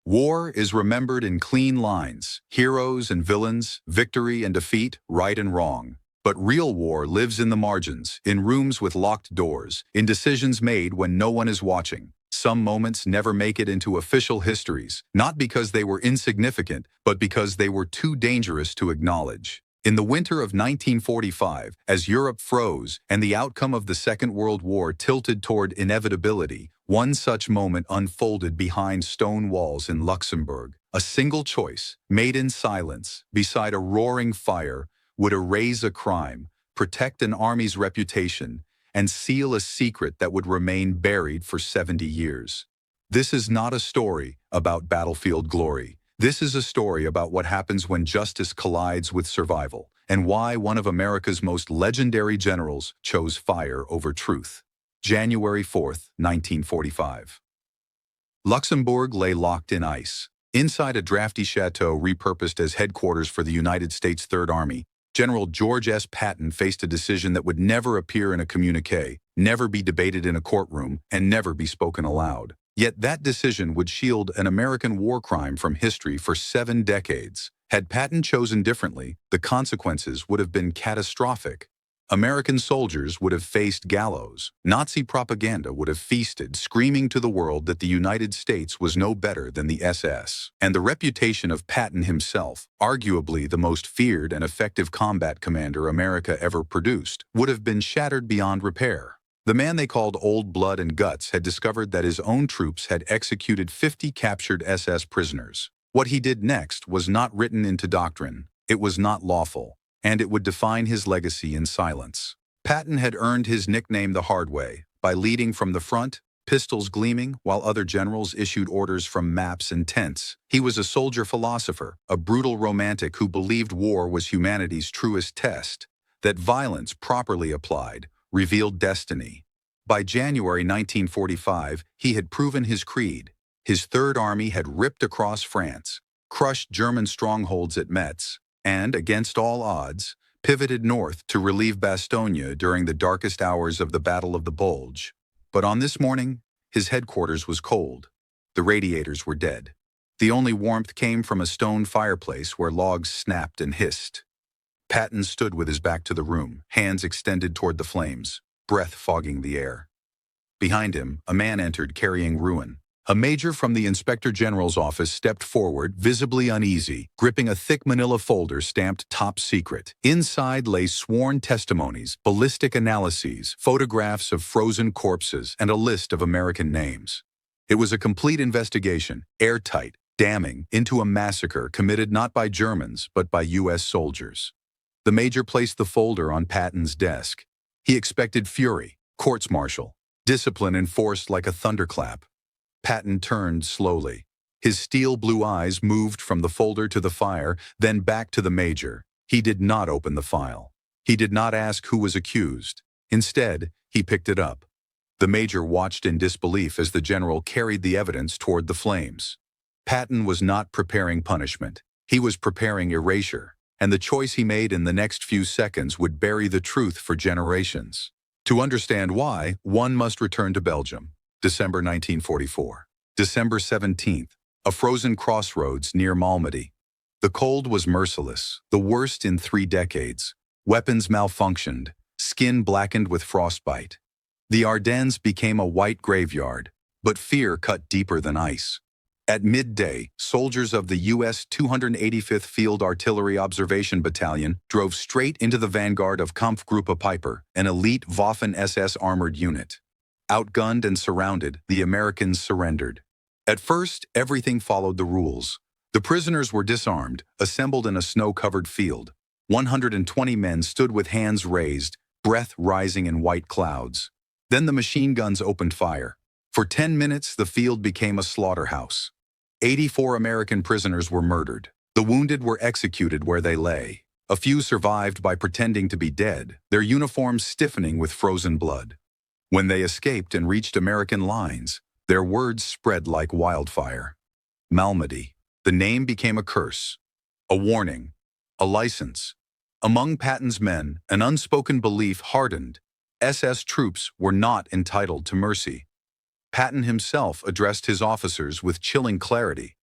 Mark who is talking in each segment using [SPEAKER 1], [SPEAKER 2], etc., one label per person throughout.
[SPEAKER 1] War is remembered in clean lines, heroes and villains, victory and defeat, right and wrong. But real war lives in the margins, in rooms with locked doors, in decisions made when no one is watching. Some moments never make it into official histories, not because they were insignificant, but because they were too dangerous to acknowledge. In the winter of 1945, as Europe froze and the outcome of the Second World War tilted toward inevitability, one such moment unfolded behind stone walls in Luxembourg. A single choice, made in silence, beside a roaring fire, would erase a crime, protect an army's reputation, and seal a secret that would remain buried for 70 years. This is not a story about battlefield glory. This is a story about what happens when justice collides with survival, and why one of America's most legendary generals chose fire over truth. January 4th, 1945. Luxembourg lay locked in ice. Inside a drafty chateau repurposed as headquarters for the United States Third Army, General George S. Patton faced a decision that would never appear in a communique, never be debated in a courtroom, and never be spoken aloud. Yet that decision would shield an American war crime from history for 7 decades. Had Patton chosen differently, the consequences would have been catastrophic. American soldiers would have faced gallows. Nazi propaganda would have feasted, screaming to the world that the United States was no better than the SS. And the reputation of Patton himself, arguably the most feared and effective combat commander America ever produced, would have been shattered beyond repair. The man they called Old Blood and Guts had discovered that his own troops had executed 50 captured SS prisoners. What he did next was not written into doctrine, it was not lawful, and it would define his legacy in silence. Patton had earned his nickname the hard way, by leading from the front, pistols gleaming, while other generals issued orders from maps and tents. He was a soldier philosopher, a brutal romantic who believed war was humanity's truest test, that violence properly applied revealed destiny. By January 1945, he had proven his creed. His Third Army had ripped across France, crushed German strongholds at Metz, and, against all odds, pivoted north to relieve Bastogne during the darkest hours of the Battle of the Bulge. But on this morning, his headquarters was cold. The radiators were dead. The only warmth came from a stone fireplace where logs snapped and hissed. Patton stood with his back to the room, hands extended toward the flames, breath fogging the air. Behind him, a man entered carrying ruin. A major from the Inspector General's office stepped forward, visibly uneasy, gripping a thick manila folder stamped Top Secret. Inside lay sworn testimonies, ballistic analyses, photographs of frozen corpses, and a list of American names. It was a complete investigation, airtight, damning, into a massacre committed not by Germans, but by U.S. soldiers. The major placed the folder on Patton's desk. He expected fury, courts-martial, discipline enforced like a thunderclap. Patton turned slowly. His steel-blue eyes moved from the folder to the fire, then back to the major. He did not open the file. He did not ask who was accused. Instead, he picked it up. The major watched in disbelief as the general carried the evidence toward the flames. Patton was not preparing punishment. He was preparing erasure. And the choice he made in the next few seconds would bury the truth for generations. To understand why, one must return to Belgium. December 1944. December 17th, a frozen crossroads near Malmedy. The cold was merciless, the worst in 3 decades. Weapons malfunctioned, skin blackened with frostbite. The Ardennes became a white graveyard, but fear cut deeper than ice. At midday, soldiers of the U.S. 285th Field Artillery Observation Battalion drove straight into the vanguard of Kampfgruppe Piper, an elite Waffen-SS armored unit. Outgunned and surrounded, the Americans surrendered. At first, everything followed the rules. The prisoners were disarmed, assembled in a snow-covered field. 120 men stood with hands raised, breath rising in white clouds. Then the machine guns opened fire. For 10 minutes, the field became a slaughterhouse. 84 American prisoners were murdered. The wounded were executed where they lay. A few survived by pretending to be dead, their uniforms stiffening with frozen blood. When they escaped and reached American lines, their words spread like wildfire. Malmedy. The name became a curse, a warning, a license. Among Patton's men, an unspoken belief hardened. SS troops were not entitled to mercy. Patton himself addressed his officers with chilling clarity.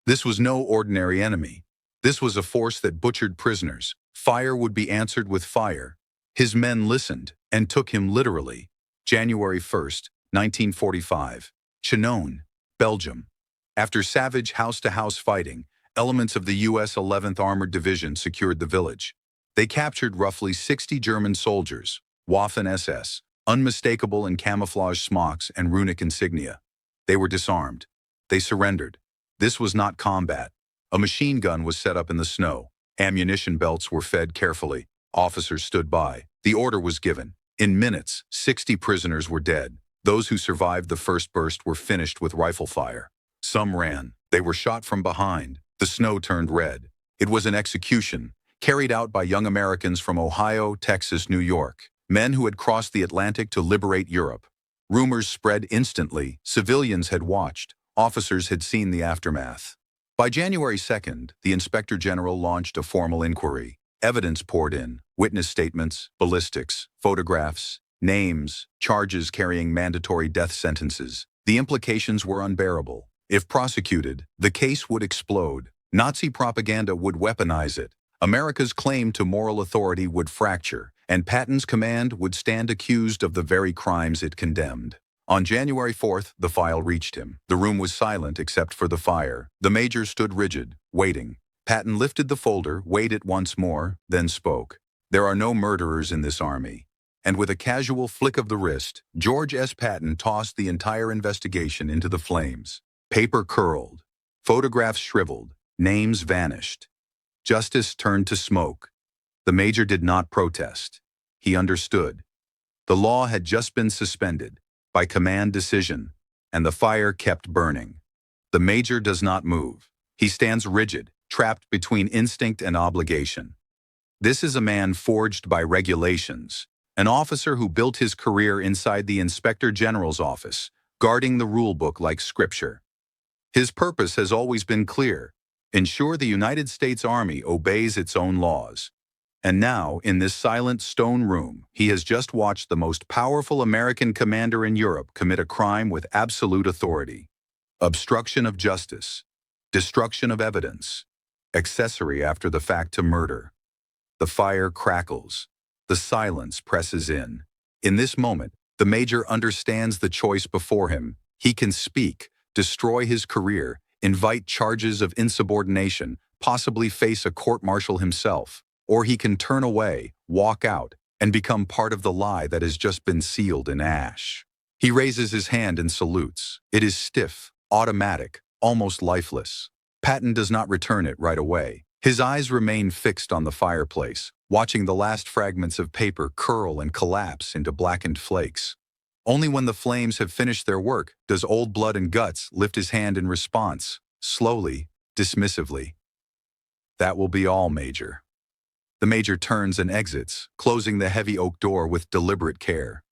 [SPEAKER 1] This was no ordinary enemy. This was a force that butchered prisoners. Fire would be answered with fire. His men listened and took him literally. January 1st, 1945. Chenogne, Belgium. After savage house-to-house fighting, elements of the U.S. 11th Armored Division secured the village. They captured roughly 60 German soldiers, Waffen-SS, unmistakable in camouflage smocks and runic insignia. They were disarmed. They surrendered. This was not combat. A machine gun was set up in the snow. Ammunition belts were fed carefully. Officers stood by. The order was given. In minutes, 60 prisoners were dead. Those who survived the first burst were finished with rifle fire. Some ran. They were shot from behind. The snow turned red. It was an execution, carried out by young Americans from Ohio, Texas, New York, men who had crossed the Atlantic to liberate Europe. Rumors spread instantly. Civilians had watched. Officers had seen the aftermath. By January 2nd, the Inspector General launched a formal inquiry. Evidence poured in: witness statements, ballistics, photographs, names, charges carrying mandatory death sentences. The implications were unbearable. If prosecuted, the case would explode. Nazi propaganda would weaponize it. America's claim to moral authority would fracture, and Patton's command would stand accused of the very crimes it condemned. On January 4th, the file reached him. The room was silent except for the fire. The major stood rigid, waiting. Patton lifted the folder, weighed it once more, then spoke. "There are no murderers in this army." And with a casual flick of the wrist, George S. Patton tossed the entire investigation into the flames. Paper curled. Photographs shriveled. Names vanished. Justice turned to smoke. The major did not protest. He understood. The law had just been suspended by command decision, and the fire kept burning. The major does not move. He stands rigid, trapped between instinct and obligation. This is a man forged by regulations, an officer who built his career inside the Inspector General's office, guarding the rulebook like scripture. His purpose has always been clear: ensure the United States Army obeys its own laws. And now, in this silent stone room, he has just watched the most powerful American commander in Europe commit a crime with absolute authority. Obstruction of justice, destruction of evidence, accessory after the fact to murder. The fire crackles. The silence presses in. In this moment, the major understands the choice before him. He can speak, destroy his career, invite charges of insubordination, possibly face a court-martial himself. Or he can turn away, walk out, and become part of the lie that has just been sealed in ash. He raises his hand and salutes. It is stiff, automatic, almost lifeless. Patton does not return it right away. His eyes remain fixed on the fireplace, watching the last fragments of paper curl and collapse into blackened flakes. Only when the flames have finished their work does Old Blood and Guts lift his hand in response, slowly, dismissively. "That will be all, Major." The major turns and exits, closing the heavy oak door with deliberate care.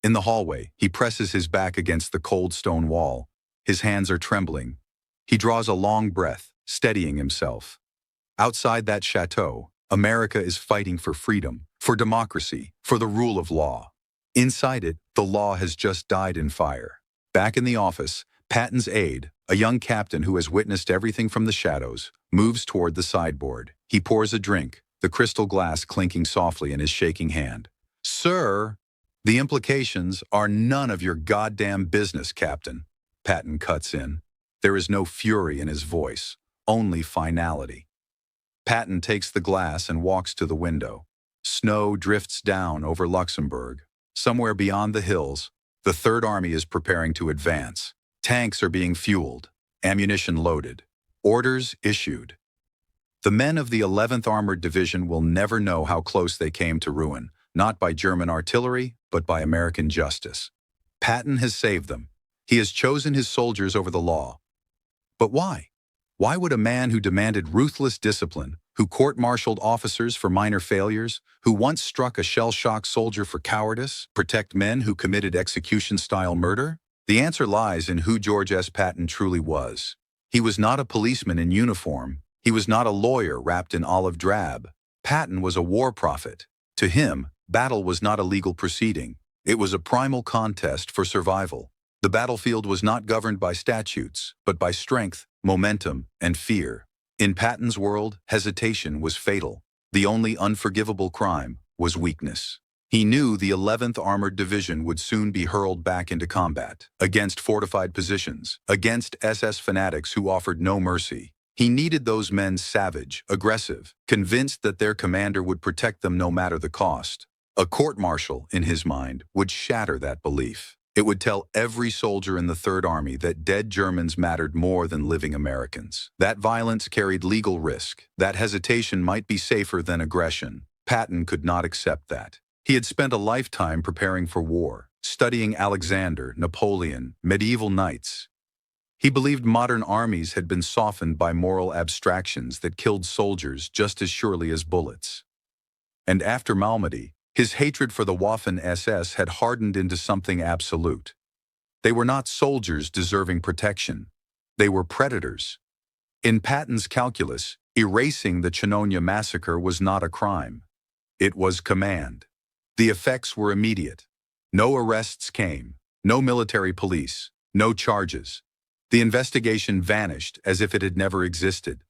[SPEAKER 1] In the hallway, he presses his back against the cold stone wall. His hands are trembling. He draws a long breath, steadying himself. Outside that chateau, America is fighting for freedom, for democracy, for the rule of law. Inside it, the law has just died in fire. Back in the office, Patton's aide, a young captain who has witnessed everything from the shadows, moves toward the sideboard. He pours a drink, the crystal glass clinking softly in his shaking hand. "Sir, the implications are none of your goddamn business, Captain," Patton cuts in. There is no fury in his voice, only finality. Patton takes the glass and walks to the window. Snow drifts down over Luxembourg. Somewhere beyond the hills, the Third Army is preparing to advance. Tanks are being fueled, ammunition loaded, orders issued. The men of the 11th Armored Division will never know how close they came to ruin, not by German artillery, but by American justice. Patton has saved them. He has chosen his soldiers over the law. But why? Why would a man who demanded ruthless discipline, who court-martialed officers for minor failures, who once struck a shell-shocked soldier for cowardice, protect men who committed execution-style murder? The answer lies in who George S. Patton truly was. He was not a policeman in uniform. He was not a lawyer wrapped in olive drab. Patton was a war prophet. To him, battle was not a legal proceeding. It was a primal contest for survival. The battlefield was not governed by statutes, but by strength, momentum, and fear. In Patton's world, hesitation was fatal. The only unforgivable crime was weakness. He knew the 11th Armored Division would soon be hurled back into combat, against fortified positions, against SS fanatics who offered no mercy. He needed those men savage, aggressive, convinced that their commander would protect them no matter the cost. A court-martial, in his mind, would shatter that belief. It would tell every soldier in the Third Army that dead Germans mattered more than living Americans. That violence carried legal risk. That hesitation might be safer than aggression. Patton could not accept that. He had spent a lifetime preparing for war, studying Alexander, Napoleon, medieval knights. He believed modern armies had been softened by moral abstractions that killed soldiers just as surely as bullets. And after Malmedy, his hatred for the Waffen-SS had hardened into something absolute. They were not soldiers deserving protection. They were predators. In Patton's calculus, erasing the Chenogne massacre was not a crime. It was command. The effects were immediate. No arrests came, no military police, no charges. The investigation vanished as if it had never existed.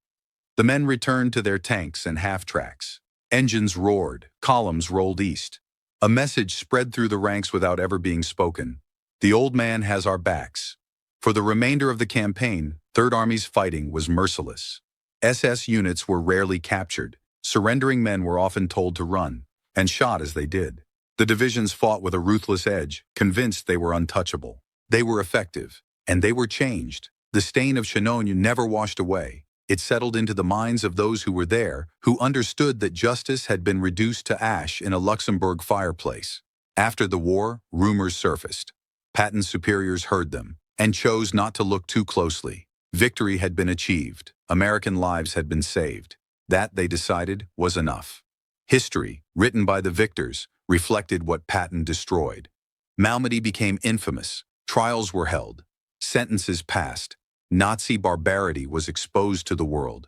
[SPEAKER 1] The men returned to their tanks and half-tracks. Engines roared, columns rolled east. A message spread through the ranks without ever being spoken. The old man has our backs. For the remainder of the campaign, Third Army's fighting was merciless. SS units were rarely captured. Surrendering men were often told to run, and shot as they did. The divisions fought with a ruthless edge, convinced they were untouchable. They were effective, and they were changed. The stain of Chenogne never washed away. It settled into the minds of those who were there, who understood that justice had been reduced to ash in a Luxembourg fireplace. After the war, rumors surfaced. Patton's superiors heard them, and chose not to look too closely. Victory had been achieved. American lives had been saved. That, they decided, was enough. History, written by the victors, reflected what Patton destroyed. Malmedy became infamous. Trials were held. Sentences passed. Nazi barbarity was exposed to the world.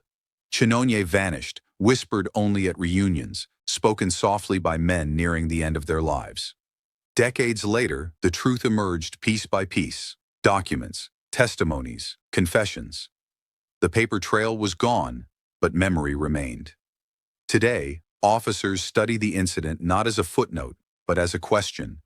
[SPEAKER 1] Chenogne vanished, whispered only at reunions, spoken softly by men nearing the end of their lives. Decades later, the truth emerged piece by piece. Documents, testimonies, confessions. The paper trail was gone, but memory remained. Today, officers study the incident not as a footnote, but as a question.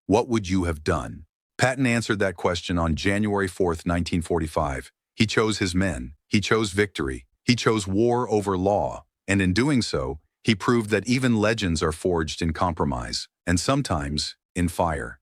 [SPEAKER 1] What would you have done? Patton answered that question on January 4, 1945. He chose his men. He chose victory. He chose war over law. And in doing so, he proved that even legends are forged in compromise, and sometimes in fire.